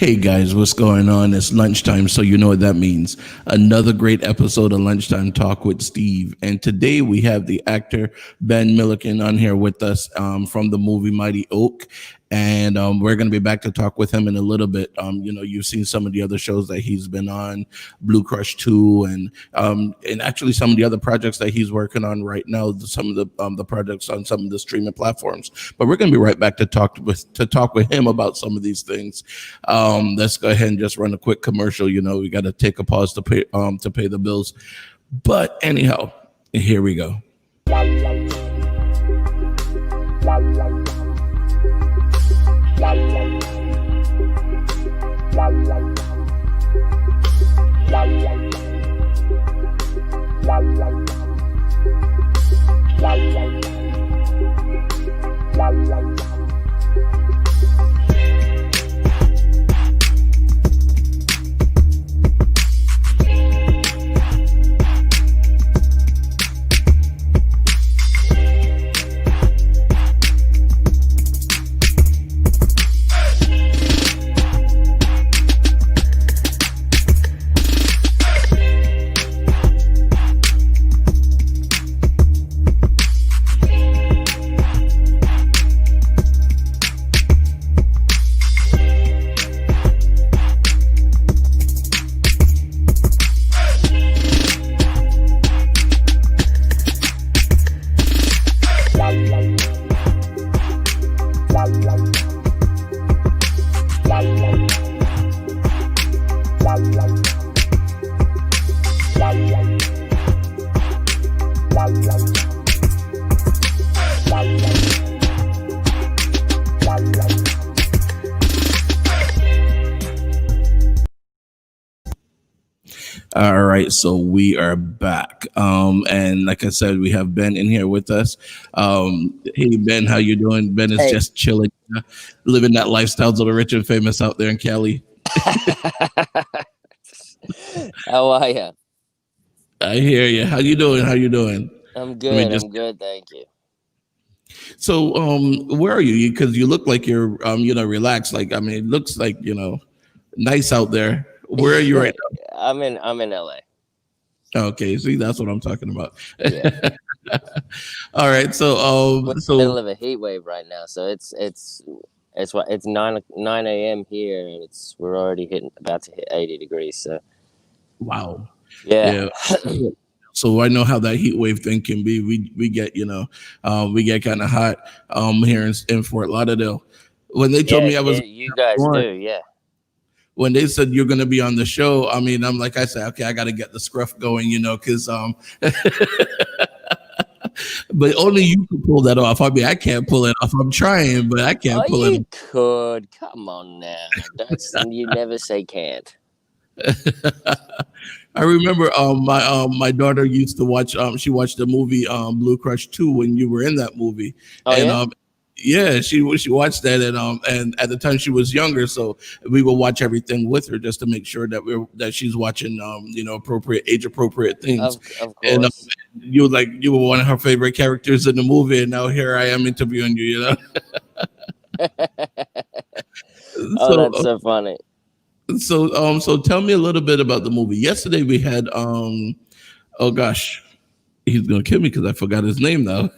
Hey guys, what's going on? It's lunchtime, so you know what that means. Another great episode of Lunchtime Talk with Steve. And today we have the actor Ben Milliken on here with us from the movie Mighty Oak. And we're going to be back to talk with him in a little bit. You've seen some of the other shows that he's been on, Blue Crush 2, and actually some of the other projects that he's working on right now, some of the projects on some of the streaming platforms. But we're going to be right back to talk with him about some of these things. Let's go ahead and just run a quick commercial. You know, we got to take a pause to pay the bills. But anyhow, here we go. All right, so we are back, and like I said, we have Ben in here with us. Hey Ben, how you doing? Ben is Hey. just chilling, living that lifestyle of the rich and famous out there in Cali. How are you? I hear you. How you doing? How you doing? I'm Let good. me just. I'm good. Thank you. So, where are you? Because you look like you're, relaxed. Like, I mean, it looks like nice out there. Where are you right I'm in LA. now? Okay, see, that's what I'm talking about. Yeah. All right, so, We're in the middle of a heat wave right now, so it's 9 a.m. here, and we're already about to hit 80 degrees. So wow. yeah. Yeah. So I know how that heat wave thing can be. We get we get kind of hot here in Fort Lauderdale. When they told Yeah, me I was you guys on, do. Yeah. when they said you're going to be on the show, I mean, I'm like, I said, okay, I got to get the scruff going, because but only you can pull that off. I mean, I can't pull it off. I'm trying, but I can't Oh, pull it you could. Come on now. You never say can't. off. I remember my daughter used to watch she watched the movie Blue Crush 2 when you were in that movie. Oh And yeah. yeah, she watched that, and at the time she was younger, so we would watch everything with her just to make sure that she's watching appropriate age appropriate things. Of And course. you were one of her favorite characters in the movie, and now here I am interviewing you. Oh, So that's so funny. so tell me a little bit about the movie. Yesterday we had oh gosh, he's gonna kill me because I forgot his name now.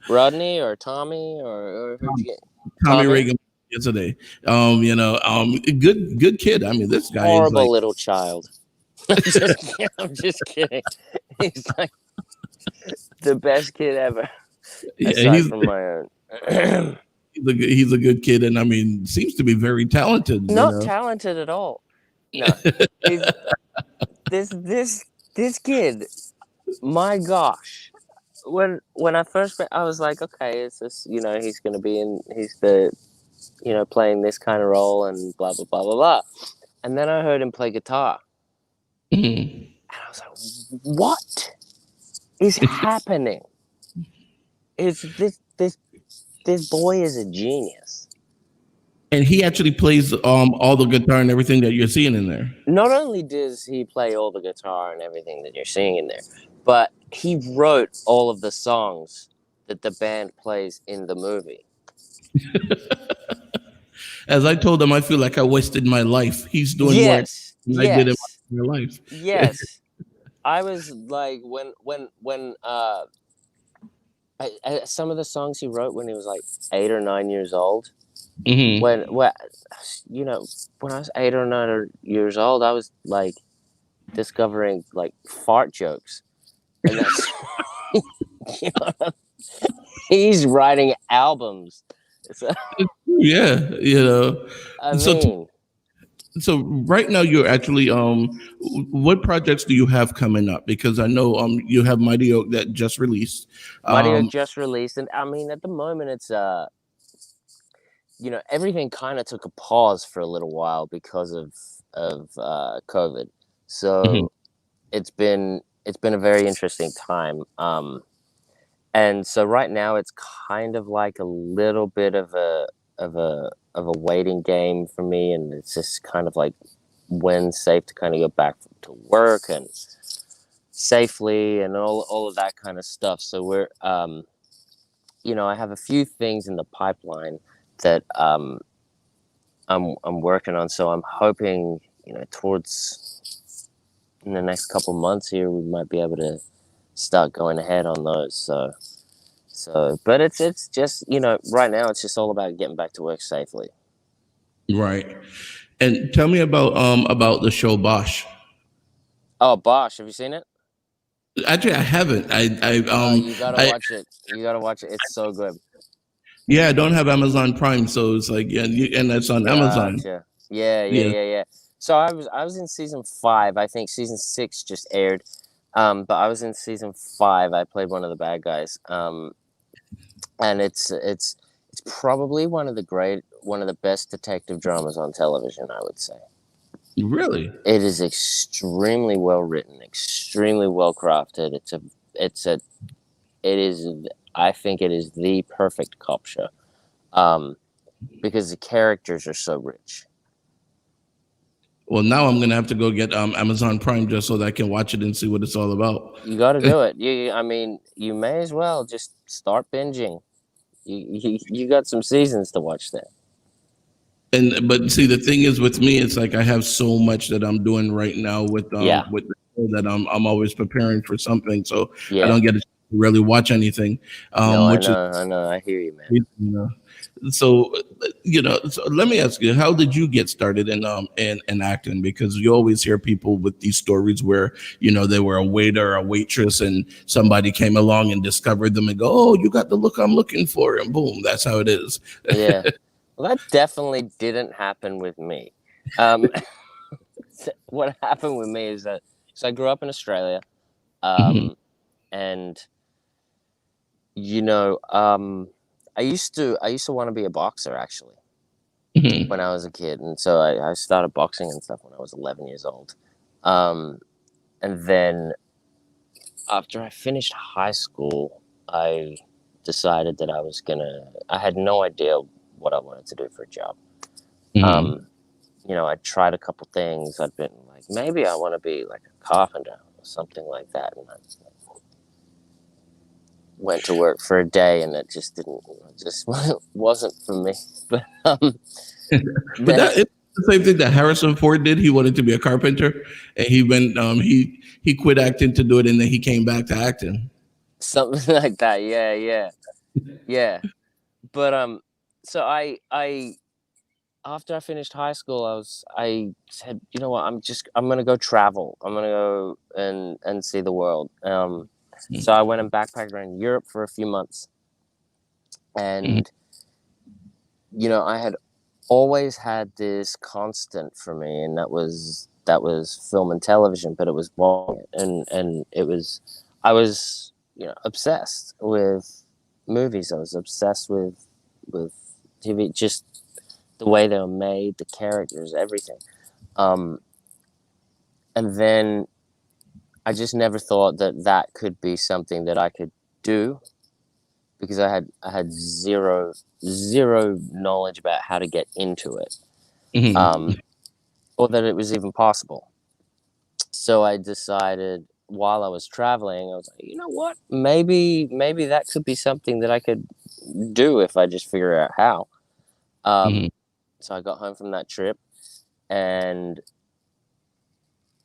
Rodney or Tommy or who'd you get? Tommy Tommy. Reagan yesterday. Good kid. I mean, this guy is Horrible like, little child. I'm just kidding. He's like the best kid ever, yeah, aside from my own. he's a good kid, and I mean, seems to be very talented. Not talented at all. No, he's this kid. My gosh, when I first met, I was like, okay, it's this. He's going to be he's the, playing this kind of role and blah blah blah blah blah. And then I heard him play guitar, Mhm. and I was like, what is happening? Is this boy is a genius. And he actually plays all the guitar and everything that you're seeing in there. Not only does he play all the guitar and everything that you're seeing in there, but he wrote all of the songs that the band plays in the movie. As I told him, I feel like I wasted my life. He's doing more Yes, than I did in yes, my life. yes. I was like when some of the songs he wrote when he was like 8 or 9 years old. Hmm. When you know when I was 8 or 9 years old, I was like discovering like fart jokes, and that's you know, he's writing albums. So, Yeah, you know. I So mean, so right now you're actually what projects do you have coming up? Because I know you have Mighty Oak that just released. Mighty Oak Um just released, and I mean at the moment it's everything kind of took a pause for a little while because of COVID. mhm. So it's been a very interesting time. And so right now it's kind of like a little bit of a waiting game for me, and it's just kind of like when safe to kind of go back to work and safely and all of that kind of stuff. So I have a few things in the pipeline that I'm working on. So I'm hoping towards in the next couple months here we might be able to start going ahead on those. But it's just right now it's just all about getting back to work safely. Right. And tell me about the show Bosch. Oh, Bosch, have you seen it? Actually, I haven't. You gotta I watch it. You gotta watch it. It's so good. yeah, I don't have Amazon Prime, so it's like yeah, and that's on Amazon. Gotcha. Yeah, yeah, Yeah, yeah, yeah. So I was in season 5. I think season 6 just aired. But I was in season 5. I played one of the bad guys. And it's probably one of the best detective dramas on television, I would say. really. It is extremely well written, extremely well crafted. It's a, it is, I think it is the perfect cop show. Um, because the characters are so rich. Well, now I'm gonna have to go get Amazon Prime just so that I can watch it and see what it's all about. You got to do it. I mean, you may as well just start binging. You got some seasons to watch there. And but see, the thing is with me, it's like I have so much that I'm doing right now Yeah, with the show that I'm always preparing for something, so I yeah. don't get to really watch anything, No, which is I know. I hear you, man. you know. So so let me ask you, how did you get started in acting? Because you always hear people with these stories where they were a waiter or a waitress, and somebody came along and discovered them and go, "Oh, you got the look I'm looking for," and boom, that's how it is. Yeah. Well, that definitely didn't happen with me. Um, what happened with me is that so I grew up in Australia, Hmm. um, and you know, um, I used to want to be a boxer actually when Hmm. I was a kid, and so I started boxing and stuff when I was 11 years old, um, and then after I finished high school, I decided that I had no idea what I wanted to do for a job. Hmm. Um, I tried a couple things. I'd been like, maybe I want to be like a carpenter or something like that. And I went to work for a day and it just wasn't for me. But But then that it's the same thing that Harrison Ford did. He wanted to be a carpenter, and he quit acting to do it, and then he came back to acting. something like that. Yeah, yeah, yeah. But so I after I finished high school, I said, you know what, I'm gonna go travel. I'm gonna go and see the world. So I went and backpacked around Europe for a few months, Mhm. and I had always had this constant for me, and that was film and television, but it was watching it, and it was I was obsessed with movies. I was obsessed with TV, just the way they were made, the characters, everything. Um, and then I just never thought that that could be something that I could do because I had zero knowledge about how to get into it, Mhm. um, or that it was even possible. So I decided while I was traveling, I was like, you know what? Maybe that could be something that I could do if I just figure out how. Um, Mhm. So I got home from that trip and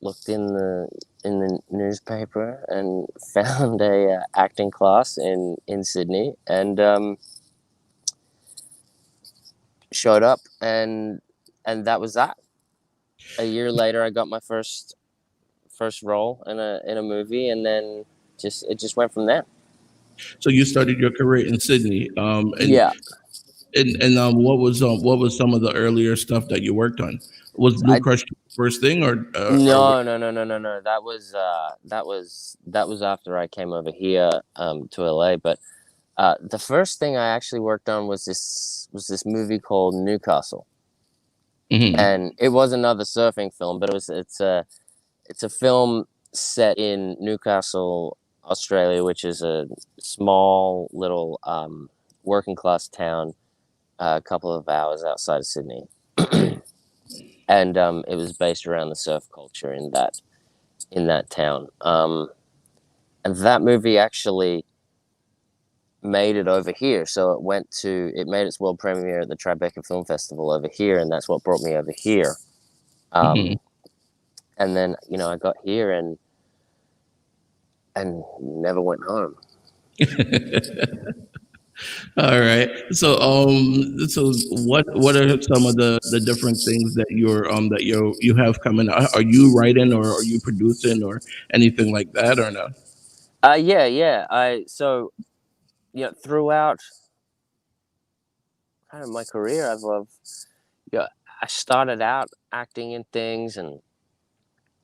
looked in the newspaper and found a acting class in Sydney, and showed up, and that was that. A year later, I got my first role in a movie, and then it just went from there. So you started your career in Sydney, Yeah, what was some of the earlier stuff that you worked on? Was Blue I Crush the first thing, or what? no. That was after I came over here to LA. But the first thing I actually worked on was this movie called Newcastle, Hmm. and it was another surfing film, but it's a film set in Newcastle, Australia, which is a small little working class town, a couple of hours outside of Sydney, and it was based around the surf culture in that town. And that movie actually made it over here, so it made its world premiere at the Tribeca Film Festival over here, and that's what brought me over here. Hmm. Um, and then I got here and never went home. All right. So what are some of the different things that you have coming? Are you writing, or are you producing, or anything like that, or no? Yeah. Throughout kind of my career, yeah, I started out acting in things, and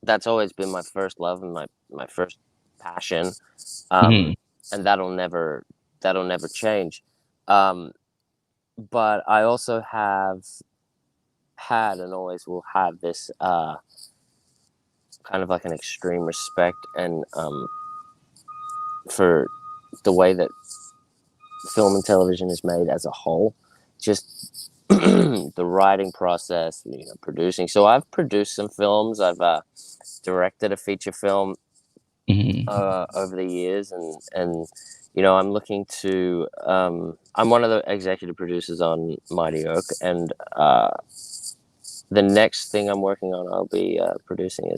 that's always been my first love and my first passion. Hmm. Um, and that'll never change. Um, but I also have had and always will have this kind of like an extreme respect and for the way that film and television is made as a whole. Just the writing process, producing. So I've produced some films. I've directed a feature film Hmm. over the years, and I'm looking to. I'm one of the executive producers on Mighty Oak, and the next thing I'm working on, I'll be producing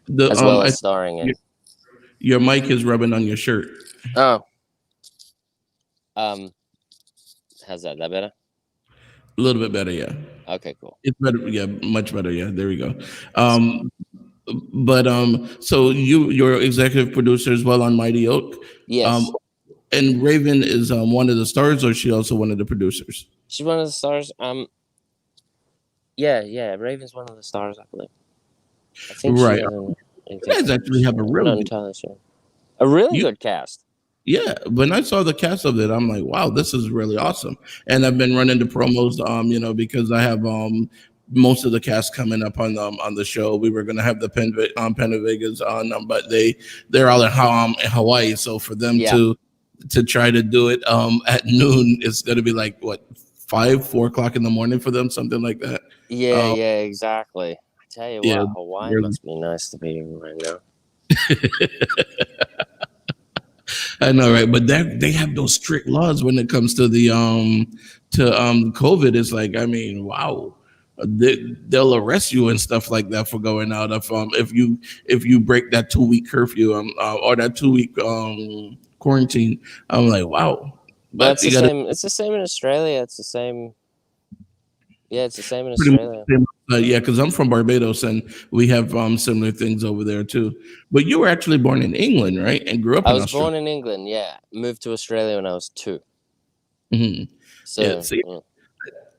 The as well I as starring your, in. your mic is rubbing on your shirt. Oh, um, how's that? That better? A little bit better, yeah. Okay, cool. It's better, yeah, much better, yeah. There we go. Um, so you're executive producer as well on Mighty Oak. Um, Yes, and Raven is one of the stars, or is she also one of the producers? she's one of the stars. Yeah. Raven's one of the stars, I believe. I think she Right. is an You guys executive actually have producer. a I'm real not good. entirely sure. A really You, good cast. yeah. When I saw the cast of it, I'm like, wow, this is really awesome. And I've been running the promos, because I have most of the cast coming up on the show. We were gonna have the Penn Vegas on, but they're all in Hawaii. So for them Yeah, to try to do it at noon, it's gonna be like what 4 o'clock in the morning for them, something like that. Um, yeah, exactly. I tell you yeah, what, Hawaii really. must be nice to be in right now. I know, right? But they have those strict laws when it comes to the COVID. It's like, I mean, wow, they'll arrest you and stuff like that for going out if you break that 2 week curfew or that 2 week quarantine. I'm like, wow, Well, but it's the you got to same. It's the same in Australia. It's the same. Yeah, it's the same in pretty much Australia. yeah, because I'm from Barbados and we have similar things over there too. But you were actually born in England, right, and grew up I in was Australia. born in England. Yeah, moved to Australia when I was 2. Hmm. Yeah, So see,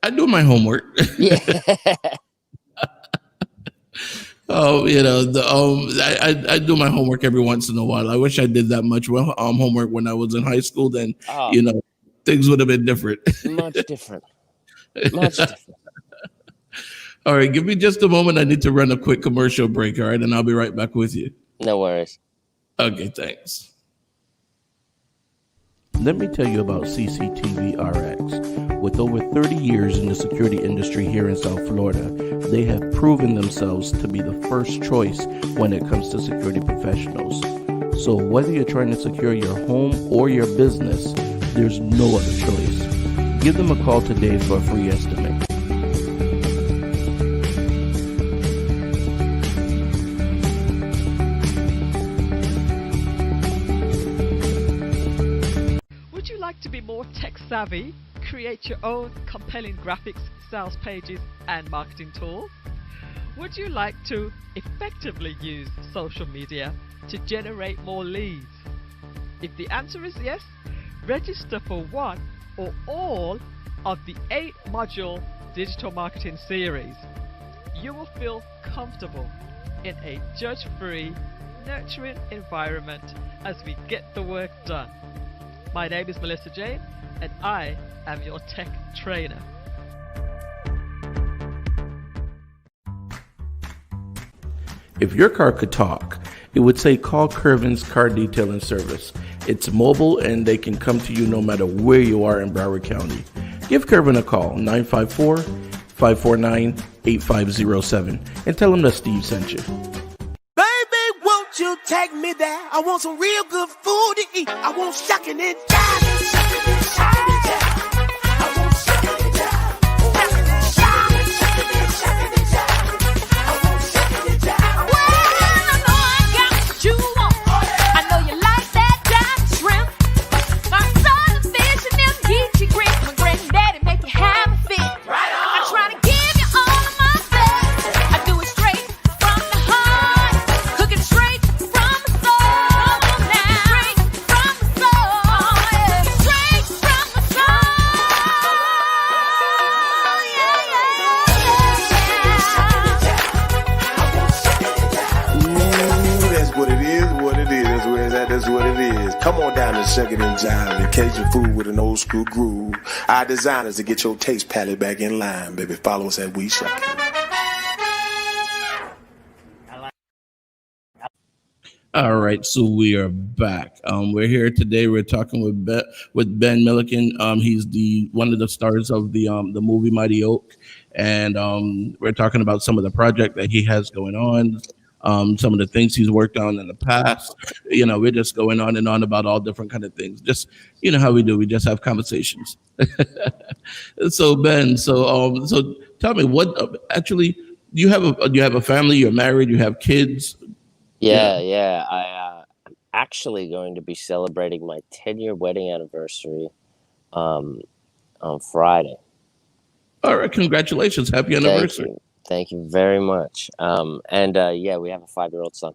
I do my homework. yeah, Oh, I do my homework every once in a while. I wish I did that much homework when I was in high school. Then oh, you know things would have been different. much different. Much different. All right, give me just a moment. I need to run a quick commercial break. All right, and I'll be right back with you. No worries. Okay, thanks. Let me tell you about CCTV RX. With over 30 years in the security industry here in South Florida, they have proven themselves to be the first choice when it comes to security professionals. So whether you're trying to secure your home or your business, there's no other choice. Give them a call today for a free estimate. savvy, create your own compelling graphics, sales pages, and marketing tools? Would you like to effectively use social media to generate more leads? If the answer is yes, register for one or all of the 8-module digital marketing series. You will feel comfortable in a judge-free, nurturing environment as we get the work done. My name is Melissa Jane, and I am your tech trainer. If your car could talk, it would say call Curvin's Car Detailing Service. It's mobile and they can come to you no matter where you are in Broward County. Give Curvin a call, 954-549-8507, and tell him that Steve sent you. Baby, won't you take me there? I want some real good food to eat. I want shucking and jiving, shucking and jiving. I want shucking and jiving. Shucking, shucking and jiving. I want shucking and jiving. Well, I know I got what you want. I know you like that diamond shrimp. My son, the fish, and them geechee grits. My granddaddy make you have a fit. Right on. I try to give you all of my best. I do it straight from the heart. Cooking straight from the soul. Now. Straight from the soul. Straight from the soul. Yeah, yeah, Ooh, that's what it is, what it is. That's where it's at, that's what it is. Come on down and shuck it and jive and Cajun food with an old school groove. Our designers to get your taste palette back in line, baby. Follow us at We Shuck It. All right, so we are back. We're here today. We're talking with Ben Milliken. He's the one of the stars of the movie Mighty Oak, and we're talking about some of the project that he has going on, some of the things he's worked on in the past. You know, we're just going on and on about all different kind of things. Just you know how we do. We just have conversations. So Ben, so tell me what actually you have a family. You're married. You have kids. Yeah. I'm actually going to be celebrating my 10-year wedding anniversary on Friday. All right, congratulations. Happy anniversary. Thank you very much. And yeah, we have a 5-year-old son.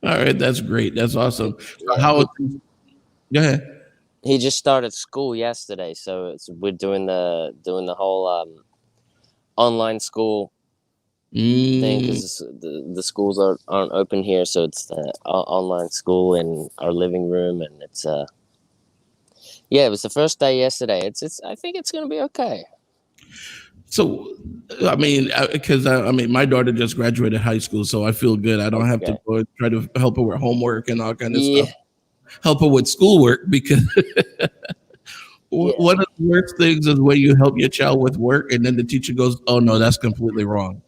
All right, that's great. That's awesome. Yeah. Go ahead. He just started school yesterday, so we're doing the whole online school thing because the schools aren't open here, so it's the online school in our living room, and it's yeah, it was the first day yesterday. It's I think it's gonna be okay. So, I mean, because I mean, my daughter just graduated high school, so I feel good. I don't have to go try to help her with homework and all kind of stuff. Help her with schoolwork because one of the worst things is when you help your child with work and then the teacher goes, "Oh no, that's completely wrong."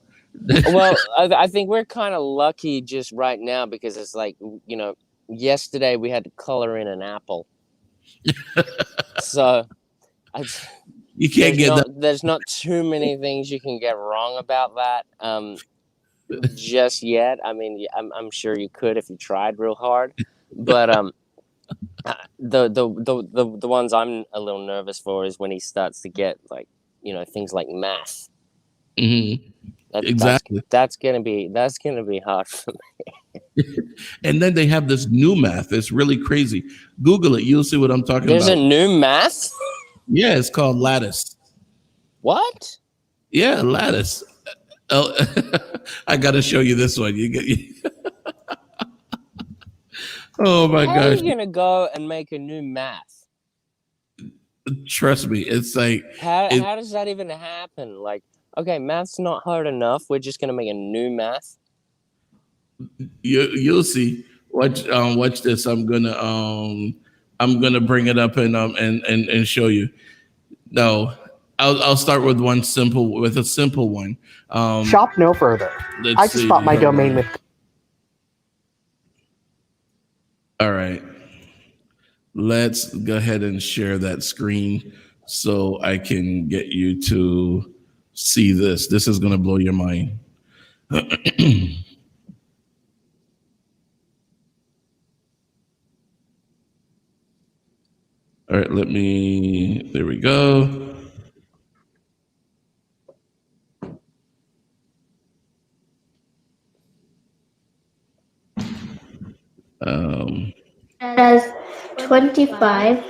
Well, I think we're kind of lucky just right now because it's like, you know, yesterday we had to color in an apple. So you can't get that. There's not too many things you can get wrong about that just yet. I mean, I'm sure you could if you tried real hard, but the ones I'm a little nervous for is when he starts to get like, you know, things like math. Mm-hmm. Exactly. That's gonna be hard for me. And then they have this new math. It's really crazy. Google it. You'll see what I'm talking There's about. a new math? Yeah, it's called lattice. What? Yeah, lattice. Oh, I got to show you this one. Oh my How gosh! are you gonna go and make a new math? Trust me, it's like how does that even happen? Like, okay, math's not hard enough. We're just gonna make a new math. You'll see. Watch this. I'm gonna bring it up and show you. No, I'll start with a simple one. Shop no further. I just bought my domain with. All right. Let's go ahead and share that screen so I can get you to see this. This is going to blow your mind. All right, there we go. As 25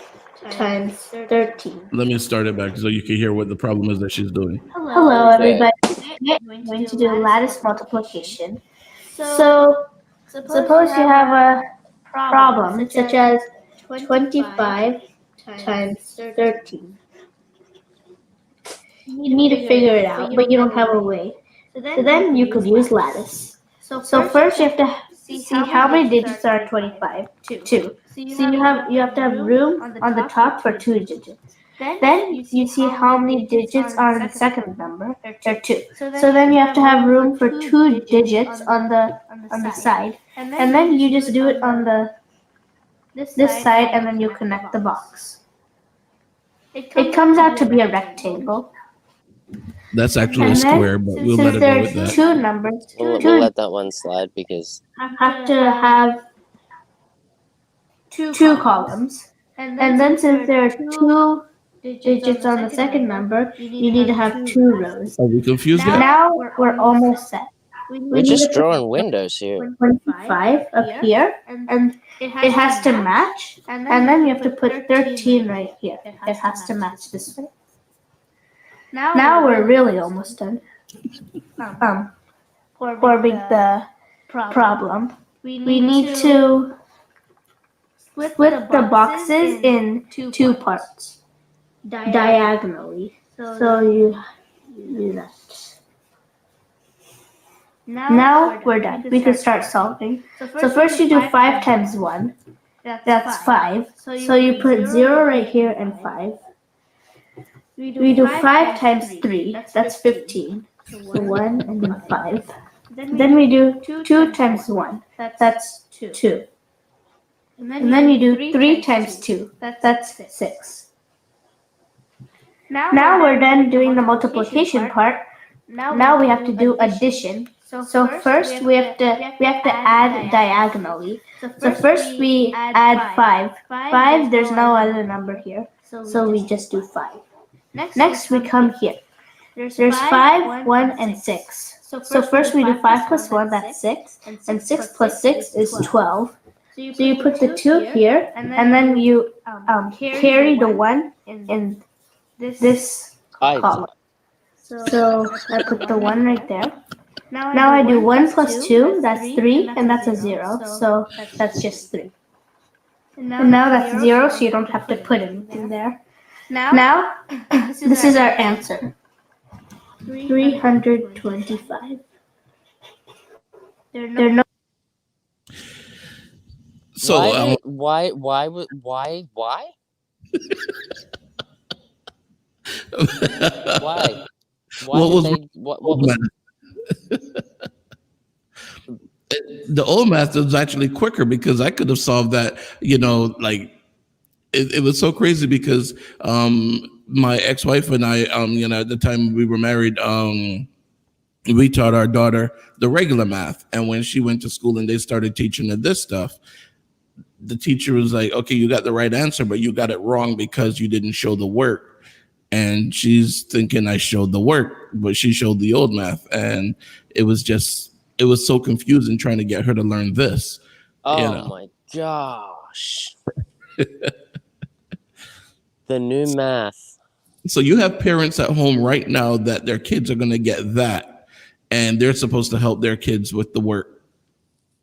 times 13. Let me start it back so you can hear what the problem is that she's doing. Hello, Okay. everybody. Today we're going to do lattice multiplication. So, suppose you have a problem such as 25 times 13. You need to figure it out, but you don't have a way. So then you could use lattice. So first you have to see how many digits are in 25. 2. So you have to have room on the top for 2 digits. Then you see how many digits are in the second number. There are 2. So then you have to have room for 2 digits on the side. And then you just do it on this side and then you connect the box. It comes out to be a rectangle. That's actually a square, but we'll let it go with that. Two numbers. We'll let that one slide because Have to have two columns. And then since there are 2 digits on the second number, you need to have 2 rows. Are we confused yet? Now we're almost set. we're just drawing windows here. 25 up here, and it has to match. And then you have to put 13 right here. It has to match this way. Now we're really almost done. Forming the problem. We need to split the boxes in 2 parts diagonally. So you do that. Now we're done. We can start solving. So first you do 5 times 1. That's 5. So you put 0 right here and 5. We do 5 times 3. That's 15. So 1 and then 5. Then we do 2 times 1. That's 2. And then you do 3 times 2. That's 6. Now we're done doing the multiplication part. Now we have to do addition. So first we have to add diagonally. So first we add 5. 5, there's no other number here. So we just do 5. Next we come here. There's 5, 1, and 6. So first we do 5 plus 1, that's 6. And 6 plus 6 is 12. So you put the 2 here, and then you carry the 1 in this column. So I put the 1 right there. Now I do 1 plus 2, that's 3, and that's a 0. So that's just 3. And now that's 0, so you don't have to put anything there. Now, this is our answer. 325. There are no. So Why? Why? What was the old math was actually quicker because I could have solved that, like it was so crazy because my ex-wife and I, at the time we were married, we taught our daughter the regular math. And when she went to school and they started teaching her this stuff, the teacher was like, okay, you got the right answer, but you got it wrong because you didn't show the work. And she's thinking I showed the work, but she showed the old math. And it was so confusing trying to get her to learn this. Oh my gosh. The new math. So you have parents at home right now that their kids are going to get that, and they're supposed to help their kids with the work.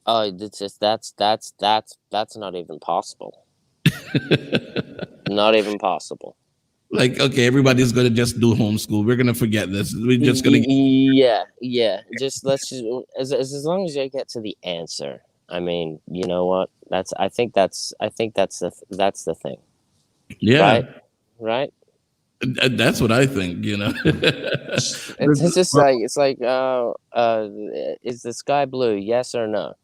Oh, it's just that's not even possible. Not even possible. Like, okay, everybody's going to just do homeschool. We're going to forget this. We're just going to. Yeah. Let's just as long as you get to the answer. I mean, you know what? I think that's the thing. Yeah. Right. That's what I think. It's just like is the sky blue? Yes or no?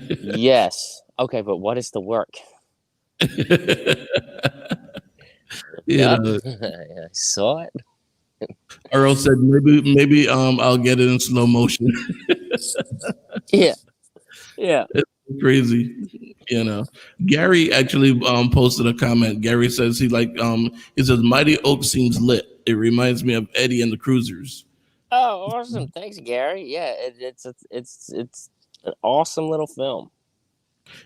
Yes. Okay, but what is the work? Yeah, I saw it. Earl said maybe I'll get it in slow motion. Yeah. It's crazy. You know, Gary actually posted a comment. Gary says he says Mighty Oak seems lit. It reminds me of Eddie and the Cruisers. Oh, awesome! Thanks, Gary. Yeah, it's an awesome little film.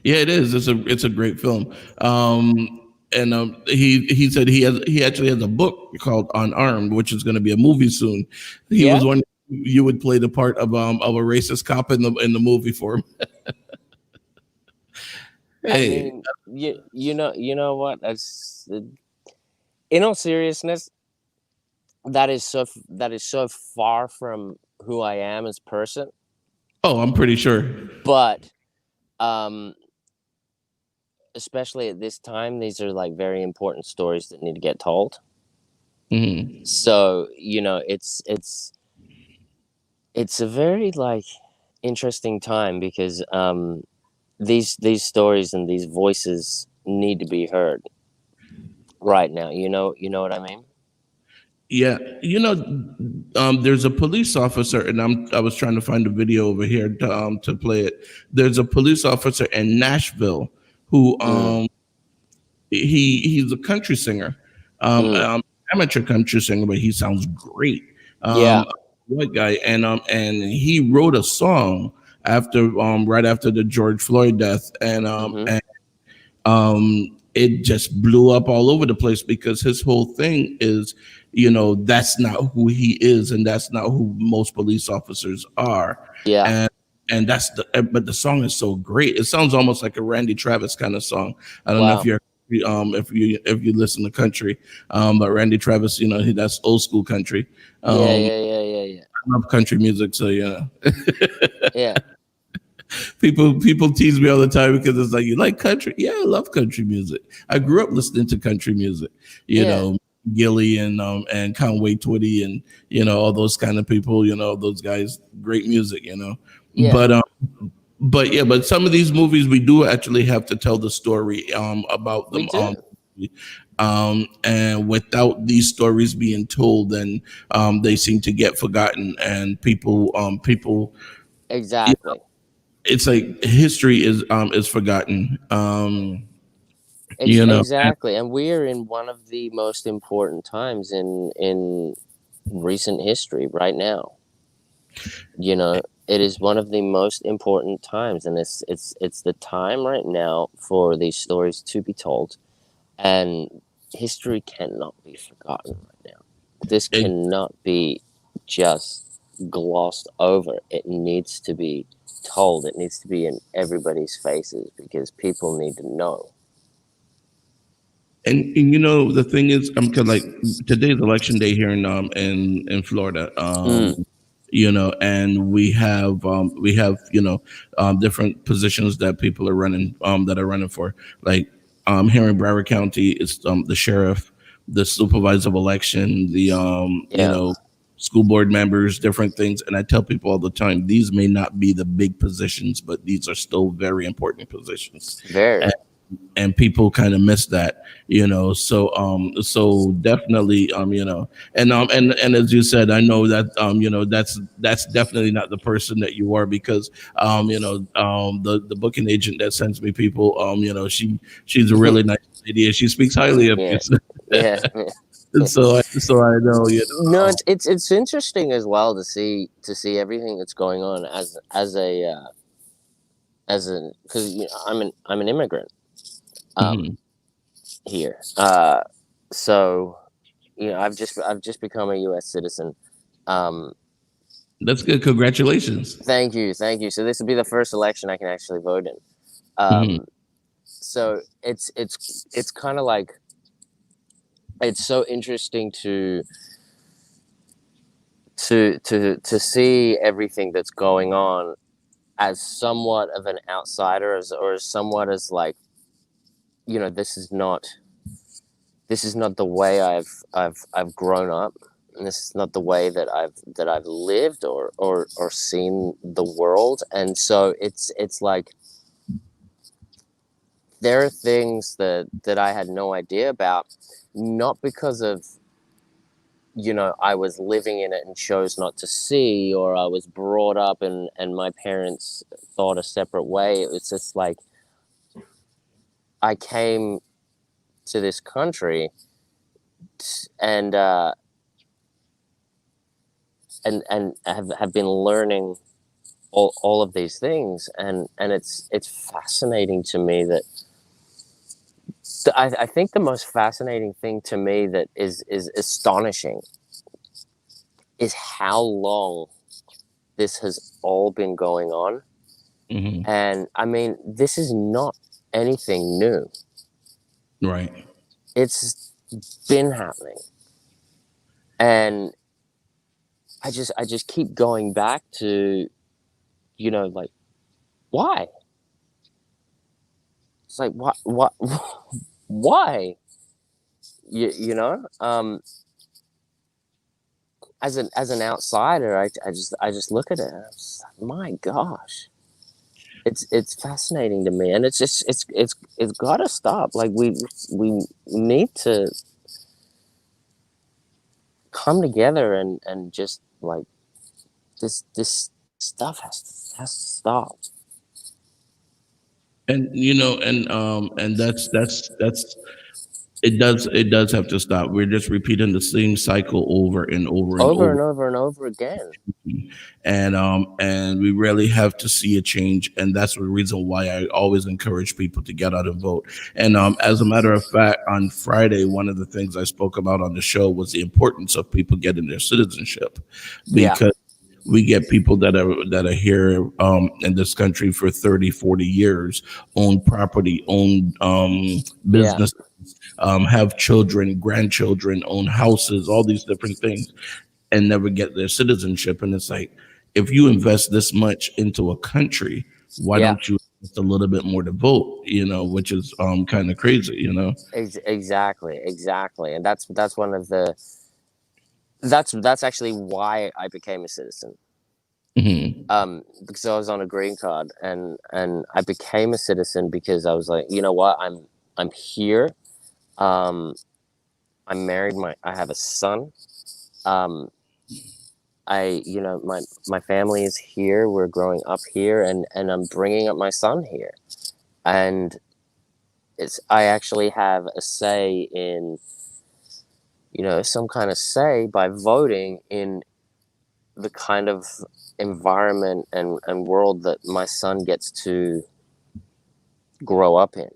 Yeah, it is. It's a great film. And he said he actually has a book called Unarmed, which is going to be a movie soon. He Yeah, was wondering if you would play the part of a racist cop in the movie for him. I Hey, mean, you know what? In all seriousness, that is so far from who I am as a person. oh, I'm pretty sure. But um, especially at this time, these are like very important stories that need to get told. Hmm. So it's a very like interesting time because these stories and these voices need to be heard right now. You know what I mean? Yeah, there's a police officer, and I was trying to find a video over here to play it. There's a police officer in Nashville who Mm, he's a country singer, mm, amateur country singer, but he sounds great. yeah. White guy, and he wrote a song after right after the George Floyd death, Mm-hmm. and it just blew up all over the place because his whole thing is, that's not who he is, and that's not who most police officers are, Yeah. and but the song is so great. It sounds almost like a Randy Travis kind of song. I don't know if Wow. you're if you listen to country, but Randy Travis, that's old school country. Yeah. Um, Yeah. Yeah. Yeah. Yeah. I love country music, so Yeah. people tease me all the time because it's like, you like country? Yeah, I love country music. I grew up listening to country music, you Yeah. know, Gilly and Conway Twitty and all those kind of people, those guys, great music, Yeah. but but some of these movies we do actually have to tell the story about We them do. and without these stories being told, then they seem to get forgotten, and people Exactly. it's like history is forgotten. And Exactly. And we are in one of the most important times in recent history right now. It is one of the most important times, and it's the time right now for these stories to be told, and history cannot be forgotten right now. This it, cannot be just glossed over. It needs to be told. It needs to be in everybody's faces because people need to know. and the thing is, 'cause like today's election day here in Florida, Mm, and we have different positions that people are running that are running for, like here in Broward County, it's the sheriff, the supervisor of election, the yeah, school board members, different things. And I tell people all the time, these may not be the big positions, but these are still very important positions, very. and people kind of miss that, so definitely, and as you said, I know that that's definitely not the person that you are, because the booking agent that sends me people, she's a really nice lady, and she speaks highly of you. Yeah, So, yeah. so I know, No, it's interesting as well to see everything that's going on as a because I'm an immigrant um Mhm. here. So I've just become a U.S. citizen. Um, That's good. Congratulations. thank you, thank you. So this will be the first election I can actually vote in. Mhm. So it's kind of like it's so interesting to see everything that's going on as somewhat of an outsider, or as somewhat as like this is not the way I've grown up, and this is not the way that I've lived or seen the world, and so it's like there are things that I had no idea about, not because of I was living in it and chose not to see, or I was brought up and my parents thought a separate way. It was just like I came to this country and have been learning all of these things, and it's fascinating to me that I think the most fascinating thing to me that is astonishing is how long this has all been going on. Hmm. And I mean, this is not anything new. Right. It's been happening. And I just keep going back to, like, why? It's like, what, why? As an outsider, I just look at it and I'm just like, my gosh, it's fascinating to me, and it's got to stop. Like, we need to come together and just, like, this stuff has to stop. And and that's it does have to stop. We're just repeating the same cycle over and over and Over over. and over and over again. And we really have to see a change, and that's the reason why I always encourage people to get out and vote. And as a matter of fact, on Friday, one of the things I spoke about on the show was the importance of people getting their citizenship, Yeah, because we get people that are here in this country for 30, 40 years, own property, own yeah, business, have children, grandchildren, own houses, all these different things, and never get their citizenship. And it's like, if you invest this much into a country, why yeah. don't you invest a little bit more to vote? Which is kind of crazy. Exactly, and that's one of the that's actually why I became a citizen. Hmm. Because I was on a green card, and I became a citizen because I was like, you know what, I'm here. Um, I'm married. I have a son. Um, my family is here. We're growing up here, and I'm bringing up my son here, and I actually have a say in, some kind of say by voting in the kind of environment and world that my son gets to grow up in.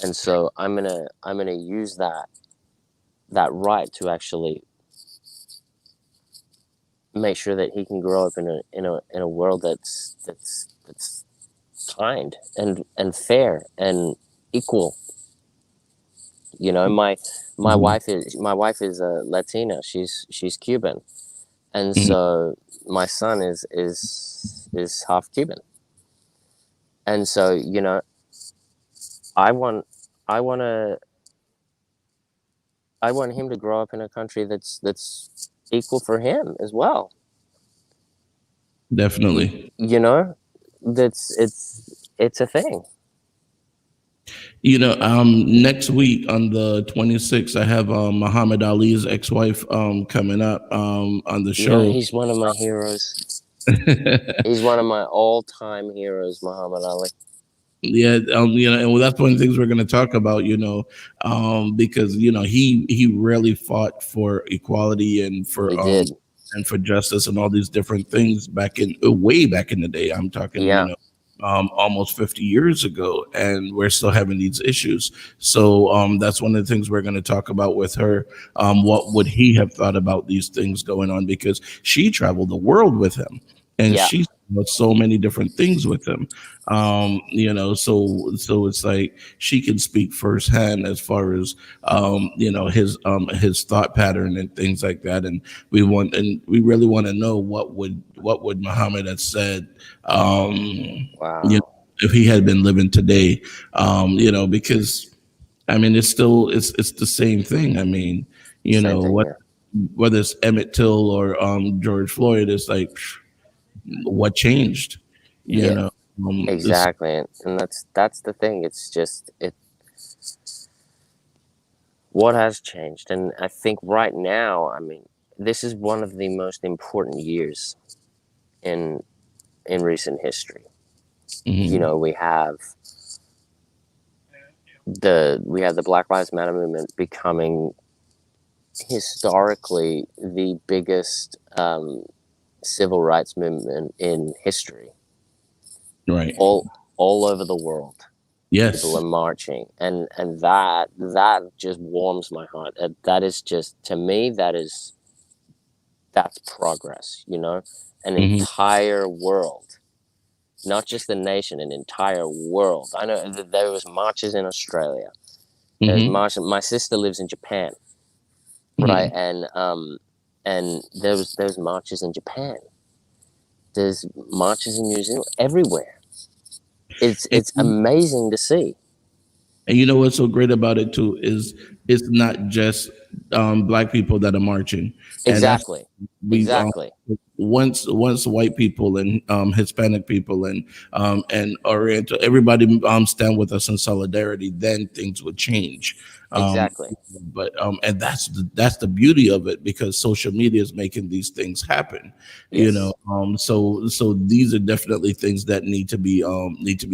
And so I'm gonna use that right to actually make sure that he can grow up in a world that's kind and fair and equal. My Hmm. wife is a Latina. She's Cuban, and Hmm. so my son is half Cuban. And so, I want I want to I want him to grow up in a country that's equal for him as well. Y- Definitely. you know, it's a thing. Next week on the 26th, I have Muhammad Ali's ex-wife coming up on the show. He's one of my heroes. He's one of my all-time heroes, Muhammad Ali. Yeah, and that's one of the things we're going to talk about, because he really fought for equality He did. and for justice and all these different things back in way back in the day. I'm talking, Yeah, almost 50 years ago, and we're still having these issues. So that's one of the things we're going to talk about with her. What would he have thought about these things going on? Because she traveled the world with him, and yeah, she saw so many different things with him. So it's like she can speak firsthand as far as his thought pattern and things like that. And we really want to know what would Muhammad have said, wow. if he had been living today. Because I mean, it's the same thing. I mean, Same thing what here. whether it's Emmett Till or George Floyd, it's like, what changed? You Yeah, know, this. exactly. And that's the thing. It's just what has changed. And I think right now, I mean, this is one of the most important years in recent history. Mhm. We have we have the Black Lives Matter movement becoming historically the biggest civil rights movement in history. Right. All over the world. Yes. People are marching, and that just warms my heart. That is just, to me, that's progress. You know, an entire world, not just the nation, an entire world. I know that there was marches in Australia. There's marches. My sister lives in Japan, right? And there's marches in Japan. There's marches in New Zealand, everywhere. It's amazing to see. And you know what's so great about it too is it's not just Black people that are marching. Exactly. And exactly. Once white people and Hispanic people and Oriental, everybody stand with us in solidarity, then things would change. Exactly. But and that's the beauty of it, because social media is making these things happen. Yes. You know, so these are definitely things that need to be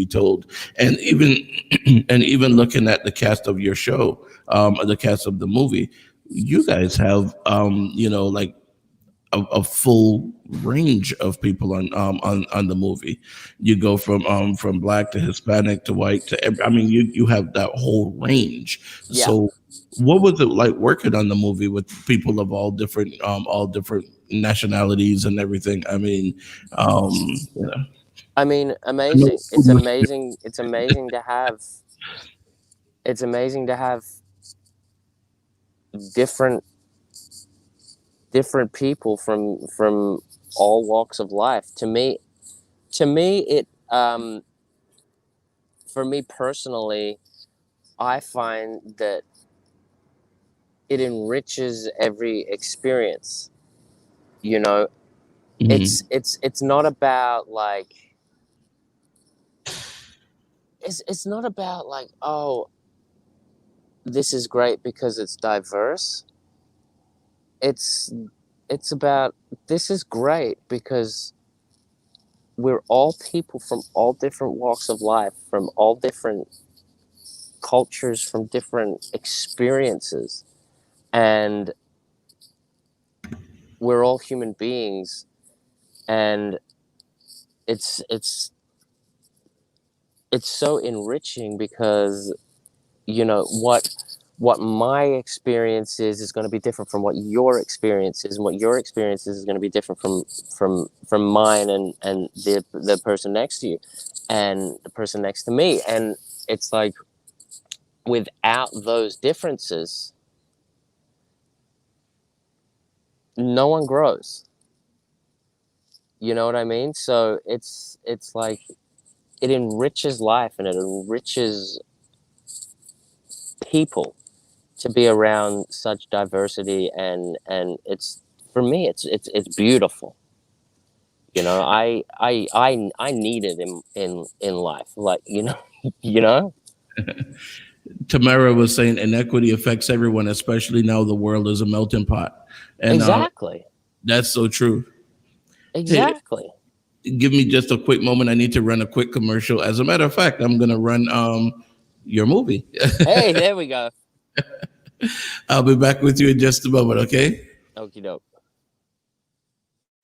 told. And even looking at the cast of your show, the cast of the movie, you guys have like a full range of people on the movie. You go from Black to Hispanic to white to you have that whole range. Yeah. So what was it like working on the movie with people of all different nationalities and everything? Amazing. It's amazing to have different people from all walks of life. To me it for me personally, I find that it enriches every experience. You know, it's not about like it's not about like, oh, this is great because it's diverse. It's about, this is great because we're all people from all different walks of life, from all different cultures, from different experiences, and we're all human beings. And it's so enriching because, you know, what my experience is going to be different from what your experience is, and what your experience is going to be different from mine and the person next to you and the person next to me. And it's like, without those differences, no one grows. You know what I mean? So it's like, it enriches life and it enriches people to be around such diversity, and it's, for me, it's beautiful. You know, I need it in life, like, you know. Tamara was saying inequity affects everyone, especially now the world is a melting pot. And exactly. That's so true. Exactly. Hey, give me just a quick moment. I need to run a quick commercial. As a matter of fact, I'm going to run your movie. Hey, there we go. I'll be back with you in just a moment, okay? Okie doke.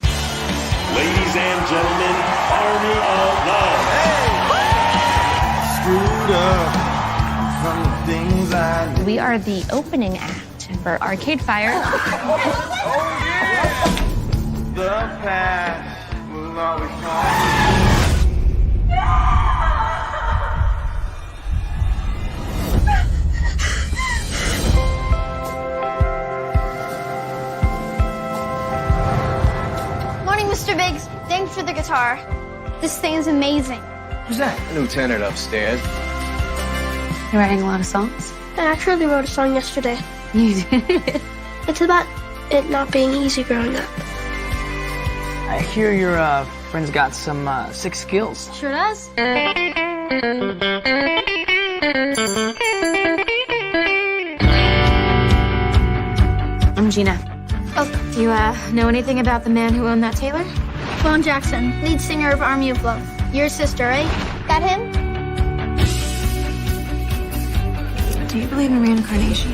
Ladies and gentlemen, Army of Love. Hey! Screwed up from the things I did. We are the opening act for Arcade Fire. Oh, yeah! The past will always come. Mr. Biggs, thanks for the guitar. This thing is amazing. Who's that? The new tenant upstairs. You're writing a lot of songs? I actually wrote a song yesterday. You did? It's about it not being easy growing up. I hear your friend's got some sick skills. Sure does. I'm Gina. Oh. Do you know anything about the man who owned that tailor? Lon Jackson, lead singer of Army of Love. Your sister, right? That him? Do you believe in reincarnation?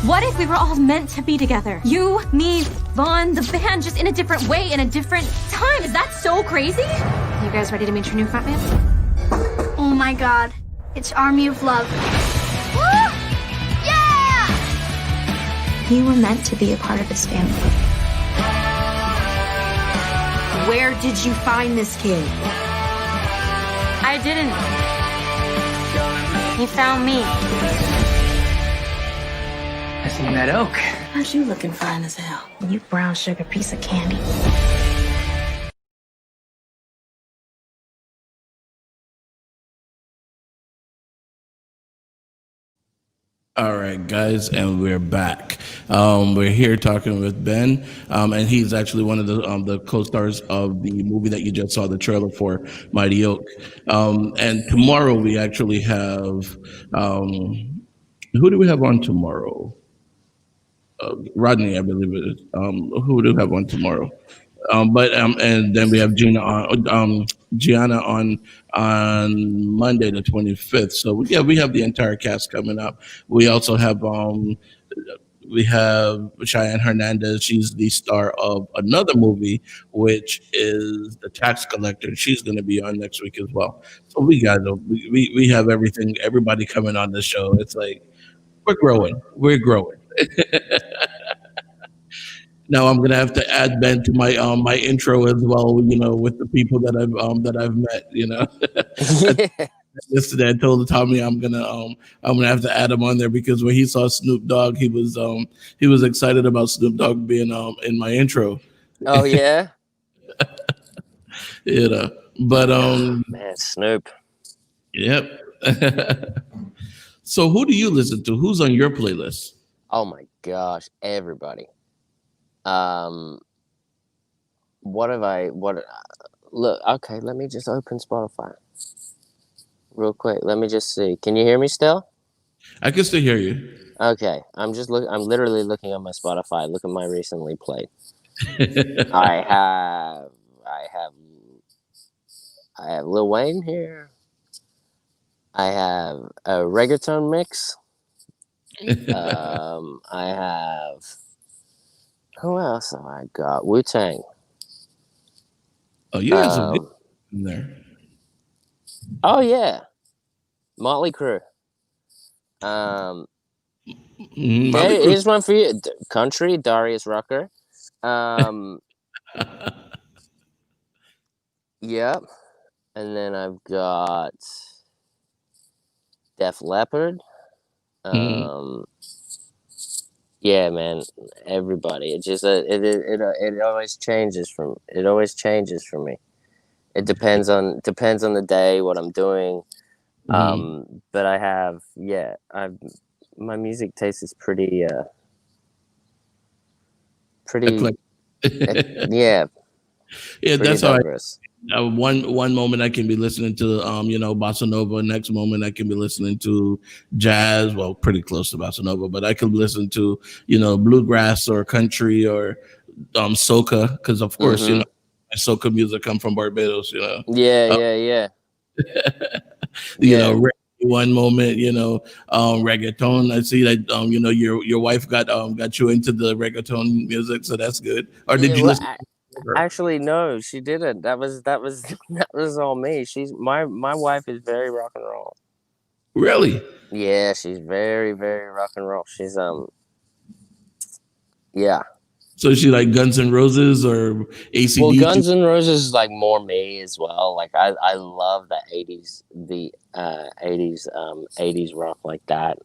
What if we were all meant to be together? You, me, Vaughn, the band, just in a different way, in a different time. Is that so crazy? You guys ready to meet your new frontman? Oh my god. It's Army of Love. Yeah! You were meant to be a part of this family. Where did you find this kid? I didn't. He found me. I seen that oak. Aren't you looking fine as hell? You brown sugar piece of candy. All right, guys, and we're back. We're here talking with Ben, and he's actually one of the co-stars of the movie that you just saw the trailer for, Mighty Oak. And tomorrow we actually have who do we have on tomorrow? Rodney, I believe it is. Who do we have on tomorrow? And then we have Gianna on Monday the 25th. So yeah, we have the entire cast coming up. We also have Cheyenne Hernandez. She's the star of another movie, which is The Tax Collector. She's going to be on next week as well. So we have everything, everybody coming on the show. It's like we're growing. Now I'm gonna have to add Ben to my intro as well. You know, with the people that I've met. You know, yesterday I told Tommy I'm gonna have to add him on there because when he saw Snoop Dogg, he was excited about Snoop Dogg being in my intro. Oh yeah. You know, but man, Snoop. Yep. So who do you listen to? Who's on your playlist? Oh my gosh, everybody. Look, okay, let me just open Spotify real quick. Let me just see. Can you hear me still? I can still hear you. Okay. I'm literally looking at my Spotify. Look at my recently played. I have Lil Wayne here. I have a reggaeton mix. I have, who else have I got? Wu-Tang. Oh, you have some good in there. Oh yeah, Motley Crue. Here's one for you. Country, Darius Rucker. Yep. And then I've got Def Leppard. Yeah, man, everybody. It just it always changes for me. It depends on the day, what I'm doing. But I have my music taste is pretty yeah. Yeah, that's how one moment I can be listening to bossa nova, next moment I can be listening to jazz, well, pretty close to bossa nova, but I could listen to bluegrass or country or soca, because of course soca music come from Barbados. Yeah. One moment, reggaeton. I see that your wife got you into the reggaeton music, so that's good. Or did you listen? Actually, no, she didn't. That was all me. My wife is very rock and roll. Really? Yeah, she's very, very rock and roll. She's yeah. So is she like Guns N' Roses or AC/DC? Well, Guns N' Roses is like more me as well. Like I love the 80s, 80s rock like that.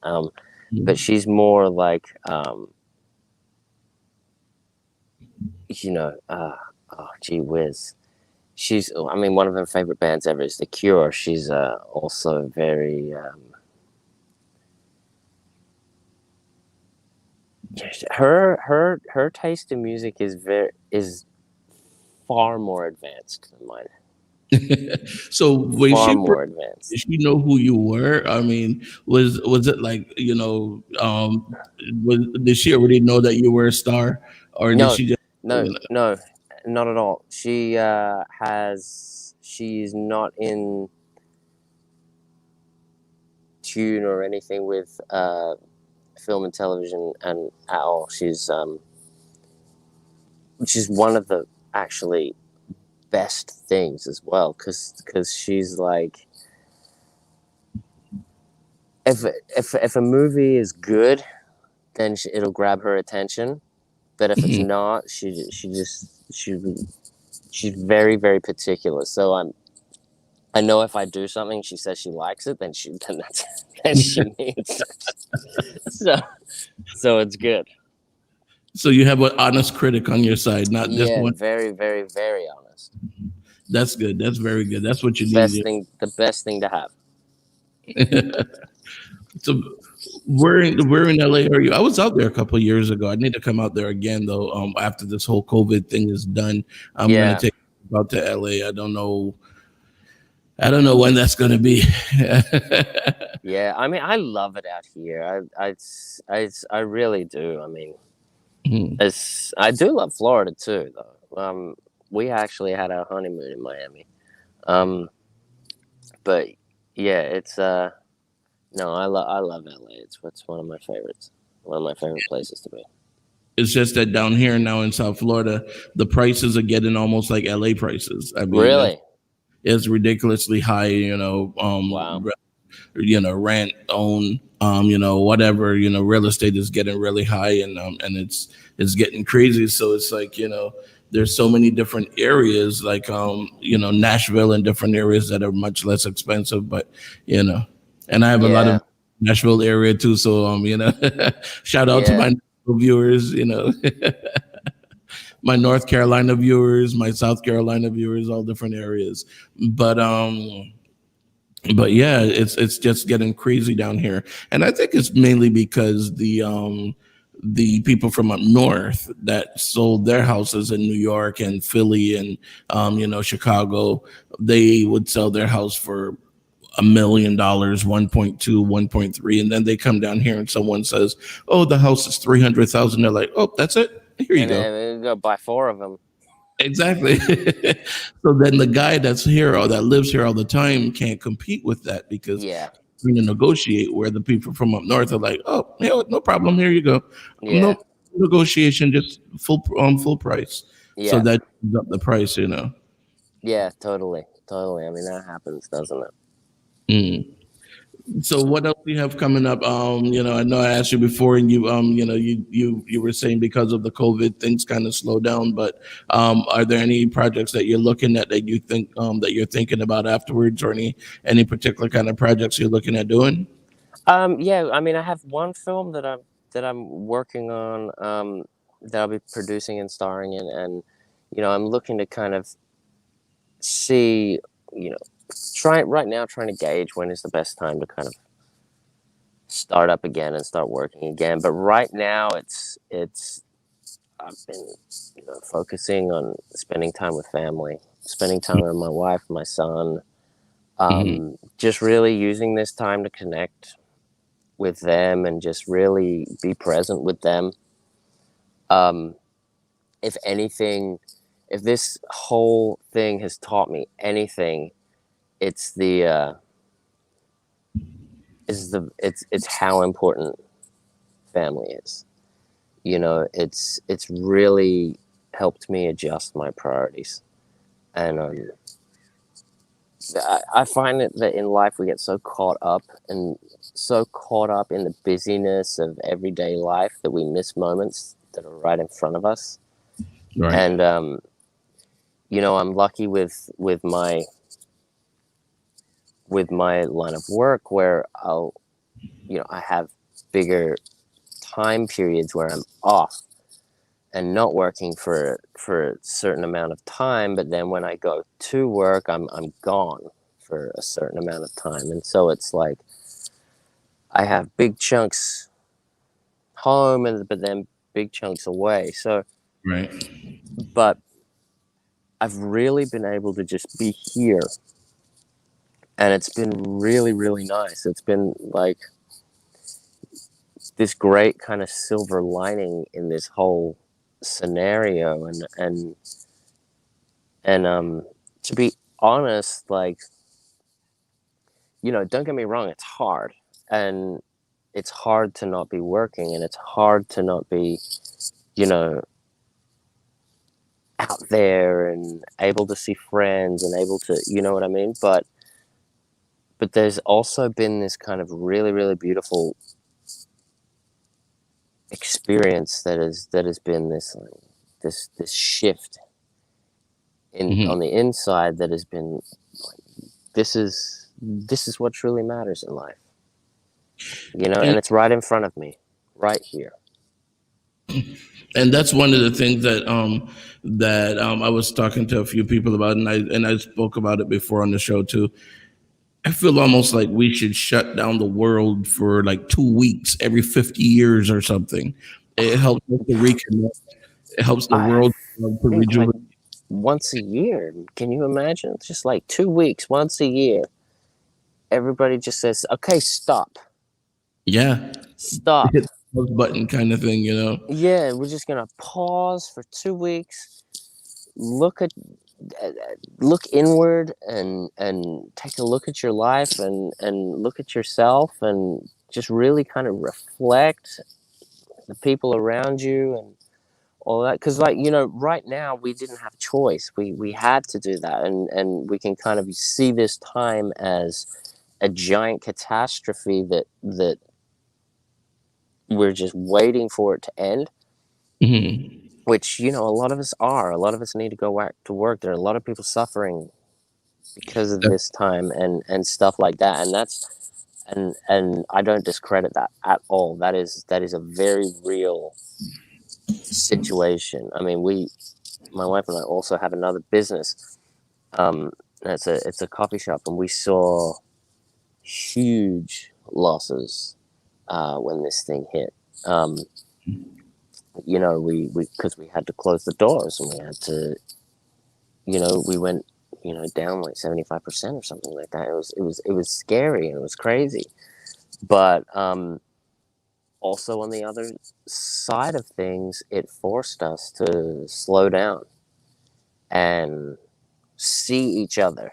But she's more like oh gee whiz. One of her favorite bands ever is The Cure. She's also very her taste in music is far more advanced than mine. So when far more advanced. Did she know who you were? I mean, was it like did she already know that you were a star, or did she just no, not at all. She's not in. tune or anything with film and television and at all. She's one of the actually best things as well, because she's like, if a movie is good, then it'll grab her attention. But if it's not, she's very, very particular. So I know if I do something, she says she likes it, then she means it. So it's good. So you have an honest critic on your side, not just Yeah, one. very, very, very honest. That's good. That's very good. That's what you need. The best thing to have. So where in LA are you? I was out there a couple of years ago. I need to come out there again though. After this whole COVID thing is done, I'm gonna take out to LA. I don't know when that's gonna be. Yeah, I mean, I love it out here. I really do. I mean, I do love Florida too, though. We actually had our honeymoon in Miami. But yeah, it's no, I love LA. It's one of my favorites. One of my favorite places to be. It's just that down here now in South Florida, the prices are getting almost like LA prices. I mean, really, it's ridiculously high. Wow. Rent, own, whatever. Real estate is getting really high, and it's getting crazy. So it's like there's so many different areas, like Nashville and different areas that are much less expensive, but and I have a lot of Nashville area too. So shout out to my viewers, my North Carolina viewers, my South Carolina viewers, all different areas. But yeah, it's just getting crazy down here, and I think it's mainly because the people from up north that sold their houses in New York and Philly and Chicago, they would sell their house for $1 million, 1.2, 1.3, and then they come down here and someone says, "Oh, the house is 300,000." They're like, "Oh, that's it. Here you go." And go buy 4 of them. Exactly. So then the guy that's here or that lives here all the time can't compete with that because trying to negotiate, where the people from up north are like, "Oh, no problem. Here you go. No negotiation, just full price." So that goes up the price, Yeah, totally. I mean, that happens, doesn't it? So what else do you have coming up? I know I asked you before, and you were saying because of the COVID things kind of slowed down. But are there any projects that you're looking at that you think that you're thinking about afterwards, or any particular kind of projects you're looking at doing? Yeah, I mean, I have one film that I'm working on, that I'll be producing and starring in, and I'm looking to kind of see, trying to gauge when is the best time to kind of start up again and start working again. But right now, I've been focusing on spending time with family, spending time with my wife, my son, just really using this time to connect with them and just really be present with them. If anything, if this whole thing has taught me anything, it's it's how important family is. It's really helped me adjust my priorities, and I find that in life we get so caught up in the busyness of everyday life that we miss moments that are right in front of us. Right. And I'm lucky with my line of work where I have bigger time periods where I'm off and not working for a certain amount of time, but then when I go to work, I'm gone for a certain amount of time, and so it's like I have big chunks home, but then big chunks away. So, right. But I've really been able to just be here, and it's been really, really nice. It's been like this great kind of silver lining in this whole scenario, and to be honest, like, don't get me wrong, it's hard, and it's hard to not be working, and it's hard to not be, you know, out there and able to see friends and able to, you know what I mean? But there's also been this kind of really, really beautiful experience that has been this this shift on the inside that has been like, this is what truly matters in life, you know, and it's right in front of me, right here. And that's one of the things that I was talking to a few people about, and I spoke about it before on the show too. I feel almost like we should shut down the world for like 2 weeks every 50 years or something. It helps us to reconnect. It helps the world to rejuvenate. Like once a year, can you imagine? Just like 2 weeks, once a year, everybody just says, "Okay, stop." Yeah, stop. Hit the pause button kind of thing, you know. Yeah, we're just gonna pause for 2 weeks, look inward, and take a look at your life, and look at yourself, and just really kind of reflect the people around you and all that. Because, like, you know, right now we didn't have a choice. We had to do that, and we can kind of see this time as a giant catastrophe that we're just waiting for it to end. Which, you know, a lot of us are. A lot of us need to go back to work. There are a lot of people suffering because of this time and stuff like that. And that's and I don't discredit that at all. That is a very real situation. I mean, my wife and I also have another business. It's a coffee shop, and we saw huge losses when this thing hit. You know, we because we had to close the doors, and we had to, you know, we went, you know, down like 75% or something like that. It was scary, and it was crazy. But also on the other side of things, it forced us to slow down and see each other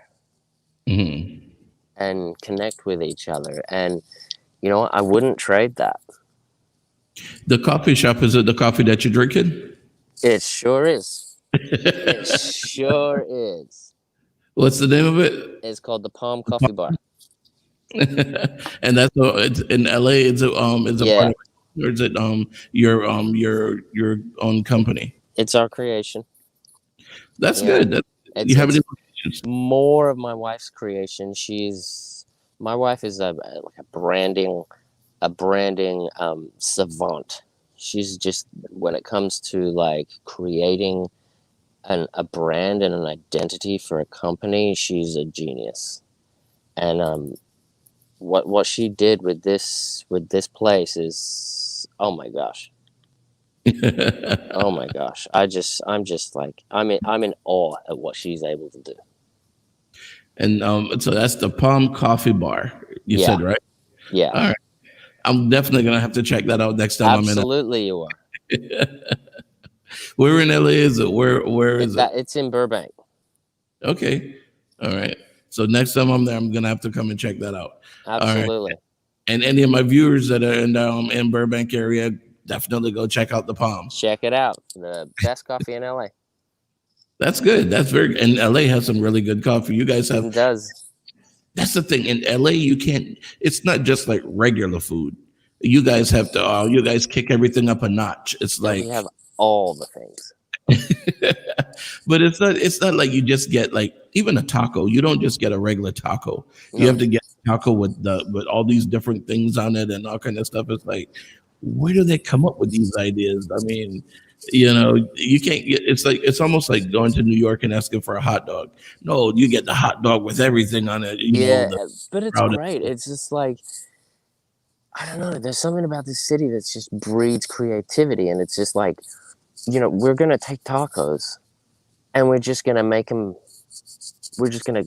and connect with each other. And, you know, I wouldn't trade that. The coffee shop, is it the coffee that you're drinking? It sure is. It sure is. What's the name of it? It's called the Palm Coffee Bar. And that's it's in LA. It's a part of it, or is it your own company? It's our creation. That's good. You have any locations? More of my wife's creation. My wife is like a branding savant. She's just, when it comes to like creating a brand and an identity for a company, she's a genius. And what she did with this place is, oh my gosh. Oh my gosh. I'm just like, I'm in awe at what she's able to do. And so that's the Palm Coffee Bar, you said, right? Yeah. All right. I'm definitely gonna have to check that out next time Absolutely, you are. Where in LA is it? Where is it? It's in Burbank. Okay. All right. So next time I'm there, I'm gonna have to come and check that out. Absolutely. All right. And any of my viewers that are in Burbank area, definitely go check out the Palm. Check it out. The best coffee in LA. That's good. That's very. And LA has some really good coffee. You guys have. It does. That's the thing. In LA, you can't. It's not just like regular food. You guys have to. You guys kick everything up a notch. It's like we have all the things. But it's not like you just get like even a taco. You don't just get a regular taco. You have to get a taco with all these different things on it and all kind of stuff. It's like, where do they come up with these ideas? I mean, you know, you can't get. It's almost like going to New York and asking for a hot dog. No, you get the hot dog with everything on it. But it's great. It's just like, I don't know. There's something about this city that just breeds creativity, and it's just like, you know, we're gonna take tacos, and we're just gonna make them. We're just gonna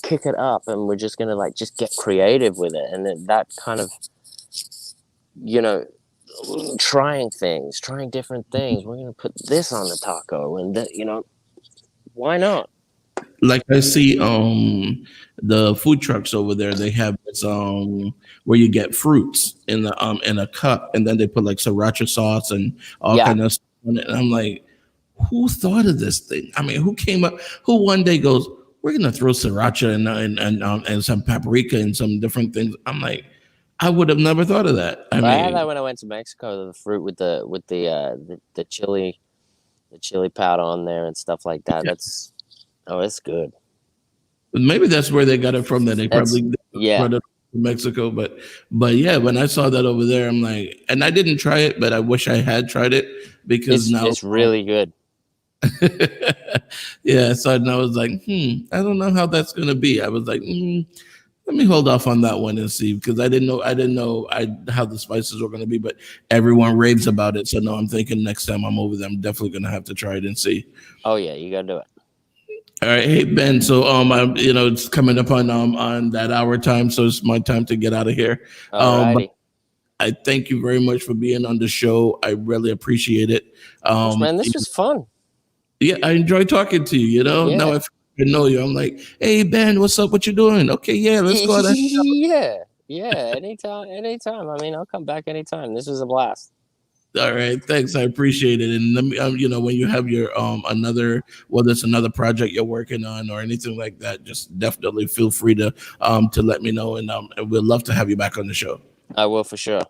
kick it up, and we're just gonna like just get creative with it, and that kind of, you know, trying different things. We're gonna put this on the taco, and that, you know, why not? Like I see the food trucks over there, they have this where you get fruits in a cup, and then they put like sriracha sauce and all Yeah. kind of stuff on it. And I'm like, who thought of this thing? I mean, who came up, who one day goes, we're gonna throw sriracha and some paprika and some different things. I'm like, I would have never thought of that. I I had mean, that when I went to Mexico. The fruit with the chili powder on there and stuff like that. It's good. maybe that's where they got it from. That they That's probably yeah. brought it from Mexico, but yeah, when I saw that over there, I'm like, and I didn't try it, but I wish I had tried it because now It's really good. yeah. So I was like, I don't know how that's gonna be. I was like, let me hold off on that one and see because I didn't know how the spices were gonna be, but everyone raves about it. So now I'm thinking next time I'm over there, I'm definitely gonna have to try it and see. Oh yeah, you gotta do it. All right, hey Ben. So it's coming up on that hour time, so it's my time to get out of here. But Alrighty. I thank you very much for being on the show. I really appreciate it. Man, this was fun. Yeah, I enjoy talking to you. Yeah. Now I know you. I'm like, hey Ben, what's up? What you doing? Okay, yeah, let's go out. Yeah. Anytime. I mean, I'll come back anytime. This was a blast. All right, thanks. I appreciate it. And let me, when you have your another, whether it's another project you're working on or anything like that, just definitely feel free to let me know, and we'd love to have you back on the show. I will for sure.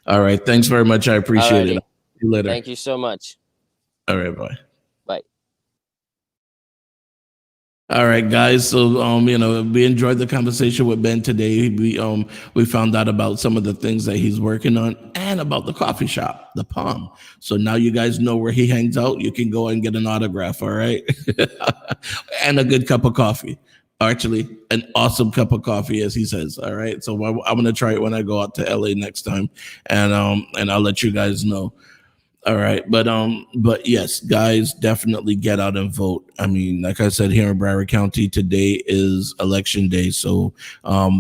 All right, thanks very much. I appreciate it. See you later. Thank you so much. All right, bye. Bye. All right, guys. So, we enjoyed the conversation with Ben today. We found out about some of the things that he's working on and about the coffee shop, the Palm. So now you guys know where he hangs out. You can go and get an autograph. All right, and a good cup of coffee. Actually, an awesome cup of coffee, as he says. All right. So I'm gonna try it when I go out to LA next time, and I'll let you guys know. All right, but yes, guys, definitely get out and vote. I mean, like I said, here in Broward County, today is election day, so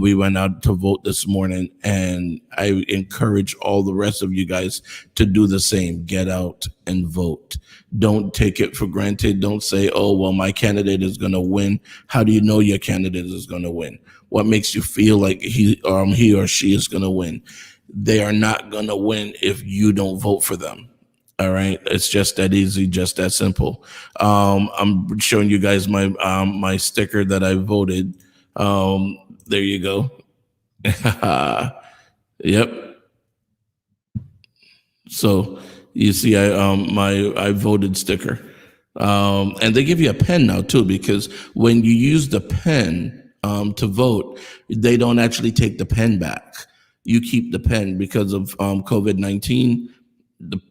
we went out to vote this morning, and I encourage all the rest of you guys to do the same. Get out and vote. Don't take it for granted. Don't say, "Oh, well, my candidate is going to win." How do you know your candidate is going to win? What makes you feel like he or she is going to win? They are not going to win if you don't vote for them. All right, it's just that easy, just that simple. I'm showing you guys my my sticker that I voted. There you go. Yep. So you see, I voted sticker, and they give you a pen now too, because when you use the pen to vote, they don't actually take the pen back. You keep the pen because of COVID-19.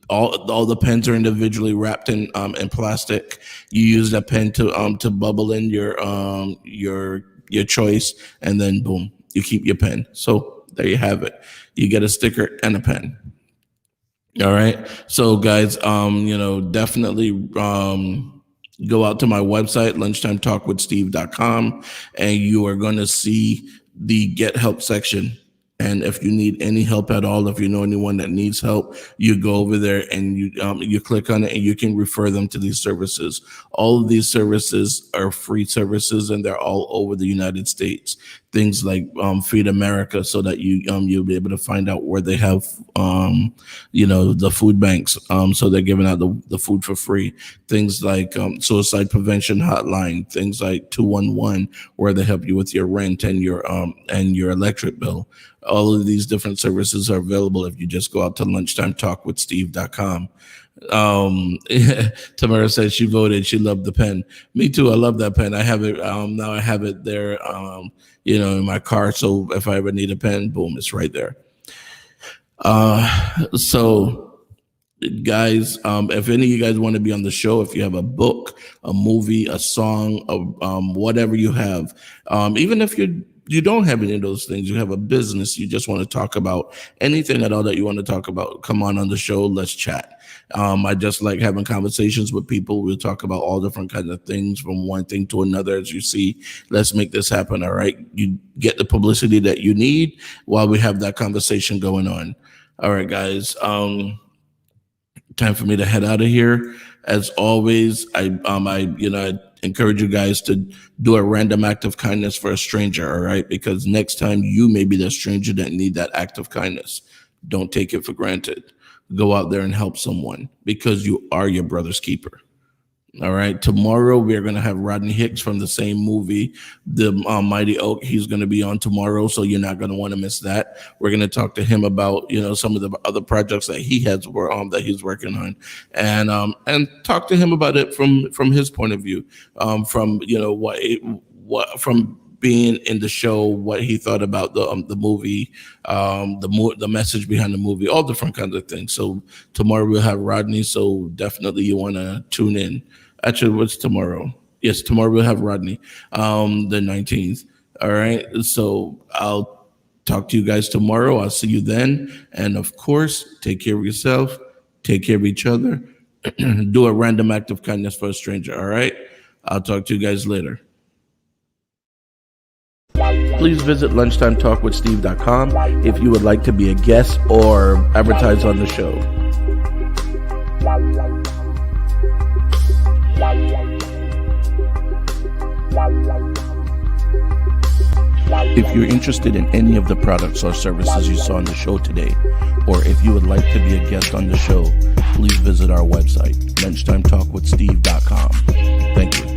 All the pens are individually wrapped in plastic. You use that pen to bubble in your choice, and then boom, you keep your pen. So there you have it. You get a sticker and a pen. All right. So guys, definitely go out to my website, lunchtimetalkwithsteve.com, and you are going to see the get help section. And if you need any help at all, if you know anyone that needs help, you go over there and you click on it, and you can refer them to these services. All of these services are free services, and they're all over the United States. Things like Feed America, so that you'll be able to find out where they have the food banks. So they're giving out the food for free. Things like suicide prevention hotline. Things like 211, where they help you with your rent and your electric bill. All of these different services are available if you just go out to lunchtimetalkwithsteve.com. Tamara said she voted. She loved the pen. Me too. I love that pen. I have it now. I have it there, in my car. So if I ever need a pen, boom, it's right there. So guys, if any of you guys want to be on the show, if you have a book, a movie, a song, whatever you have, even if you don't have any of those things, you have a business, you just want to talk about anything at all that you want to talk about, come on the show, let's chat. I just like having conversations with people. We'll talk about all different kinds of things, from one thing to another, as you see. Let's make this happen. All right. You get the publicity that you need while we have that conversation going on. All right, guys. Time for me to head out of here. As always, I encourage you guys to do a random act of kindness for a stranger, all right? Because next time you may be the stranger that need that act of kindness. Don't take it for granted. Go out there and help someone because you are your brother's keeper. All right. Tomorrow we're going to have Rodney Hicks from the same movie, The Mighty Oak. He's going to be on tomorrow, so you're not going to want to miss that. We're going to talk to him about, you know, some of the other projects that he has that he's working on, and talk to him about it from his point of view, from, you know, what from being in the show, what he thought about the movie, the message behind the movie, all different kinds of things. So tomorrow we'll have Rodney. So definitely you want to tune in. Actually, what's tomorrow? Yes, tomorrow we'll have Rodney, the 19th. All right. So I'll talk to you guys tomorrow. I'll see you then. And of course, take care of yourself. Take care of each other. Do a random act of kindness for a stranger. All right. I'll talk to you guys later. Please visit lunchtimetalkwithsteve.com if you would like to be a guest or advertise on the show. If you're interested in any of the products or services you saw on the show today, or if you would like to be a guest on the show, please visit our website, lunchtimetalkwithsteve.com. Thank you.